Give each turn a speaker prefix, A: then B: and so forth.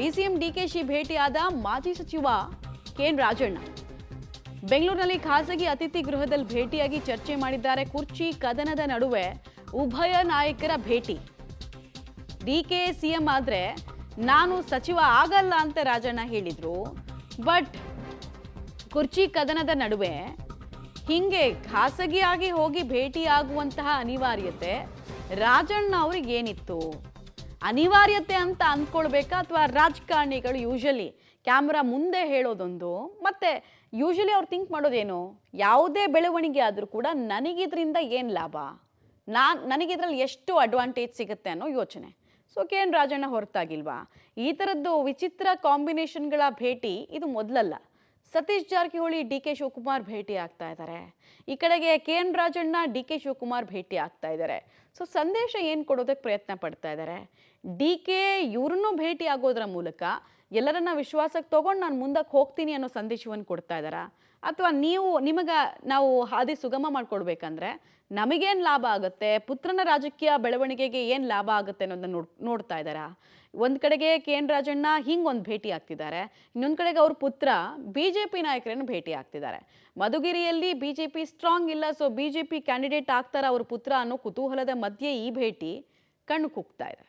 A: DCM DKShi ಭೇಟಿಯಾದ ಮಾಜಿ ಸಚಿವ ಕೆಎನ್ ರಾಜಣ್ಣ ಬೆಂಗಳೂರಿನಲ್ಲಿ ಖಾಸಗಿ ಅತಿಥಿ ಗೃಹದಲ್ಲಿ ಭೇಟಿಯಾಗಿ ಚರ್ಚೆ ಮಾಡಿದ್ದಾರೆ. ಕುರ್ಚಿ ಕದನದ ನಡುವೆ ಉಭಯ ನಾಯಕರ ಭೇಟಿ. ಡಿಕೆ ಸಿಎಂ ಆದ್ರೆ ನಾನು ಸಚಿವ ಆಗಲ್ಲ ಅಂತ ರಾಜಣ್ಣ ಹೇಳಿದ್ರು. ಬಟ್ ಕುರ್ಚಿ ಕದನದ ನಡುವೆ ಹಿಂಗೆ ಖಾಸಗಿಯಾಗಿ ಹೋಗಿ ಭೇಟಿಯಾಗುವಂತಹ ಅನಿವಾರ್ಯತೆ ರಾಜಣ್ಣ ಅವ್ರಿಗೆ ಏನಿತ್ತು? ಅನಿವಾರ್ಯತೆ ಅಂತ ಅಂದ್ಕೊಳ್ಬೇಕಾ ಅಥವಾ ರಾಜಕಾರಣಿಗಳು ಯೂಶಲಿ ಕ್ಯಾಮ್ರಾ ಮುಂದೆ ಹೇಳೋದೊಂದು, ಮತ್ತೆ ಯೂಶಲಿ ಅವ್ರು ಥಿಂಕ್ ಮಾಡೋದೇನು, ಯಾವುದೇ ಬೆಳವಣಿಗೆ ಆದರೂ ಕೂಡ ನನಗಿದ್ರಿಂದ ಏನು ಲಾಭ, ನನಗಿದ್ರಲ್ಲಿ ಎಷ್ಟು ಅಡ್ವಾಂಟೇಜ್ ಸಿಗುತ್ತೆ ಅನ್ನೋ ಯೋಚನೆ. ಸೊ ಕೆ ಎನ್ ರಾಜಣ್ಣ ಹೊರತಾಗಿಲ್ವಾ? ಈ ಥರದ್ದು ವಿಚಿತ್ರ ಕಾಂಬಿನೇಷನ್ಗಳ ಭೇಟಿ ಇದು ಮೊದಲಲ್ಲ. ಸತೀಶ್ ಜಾರಕಿಹೊಳಿ ಡಿ ಕೆ ಶಿವಕುಮಾರ್ ಭೇಟಿ ಆಗ್ತಾ ಇದ್ದಾರೆ, ಈ ಕಡೆಗೆ K N Rajanna D K Shivakumar ಭೇಟಿ ಆಗ್ತಾ ಇದ್ದಾರೆ. ಸೊ ಸಂದೇಶ ಏನು ಕೊಡೋದಕ್ಕೆ ಪ್ರಯತ್ನ ಪಡ್ತಾ ಇದ್ದಾರೆ? ಡಿ ಕೆ ಇವ್ರನ್ನೂ ಭೇಟಿ ಆಗೋದ್ರ ಮೂಲಕ ಎಲ್ಲರನ್ನ ವಿಶ್ವಾಸಕ್ಕೆ ತೊಗೊಂಡು ನಾನು ಮುಂದಕ್ಕೆ ಹೋಗ್ತೀನಿ ಅನ್ನೋ ಸಂದೇಶವನ್ನು ಕೊಡ್ತಾ ಇದ್ದಾರಾ? ಅಥವಾ ನಾವು ಹಾದಿ ಸುಗಮ ಮಾಡ್ಕೊಡ್ಬೇಕಂದ್ರೆ ನಮಗೇನು ಲಾಭ ಆಗುತ್ತೆ, ಪುತ್ರನ ರಾಜಕೀಯ ಬೆಳವಣಿಗೆಗೆ ಏನು ಲಾಭ ಆಗುತ್ತೆ ಅನ್ನೋದನ್ನ ನೋಡ್ತಾ ಇದ್ದಾರಾ? ಒಂದು ಕಡೆಗೆ ಕೆ ಎನ್ ರಾಜಣ್ಣ ಹಿಂಗೊಂದು ಭೇಟಿ ಆಗ್ತಿದ್ದಾರೆ, ಇನ್ನೊಂದು ಕಡೆಗೆ ಅವ್ರ ಪುತ್ರ BJP ನಾಯಕರನ್ನು ಭೇಟಿ ಆಗ್ತಿದ್ದಾರೆ. ಮಧುಗಿರಿಯಲ್ಲಿ BJP ಸ್ಟ್ರಾಂಗ್ ಇಲ್ಲ, ಸೊ BJP ಕ್ಯಾಂಡಿಡೇಟ್ ಆಗ್ತಾರ ಅವ್ರ ಪುತ್ರ ಅನ್ನೋ ಕುತೂಹಲದ ಮಧ್ಯೆ ಈ ಭೇಟಿ ಕಣ್ಣು ಕುಗ್ತಾ ಇದೆ.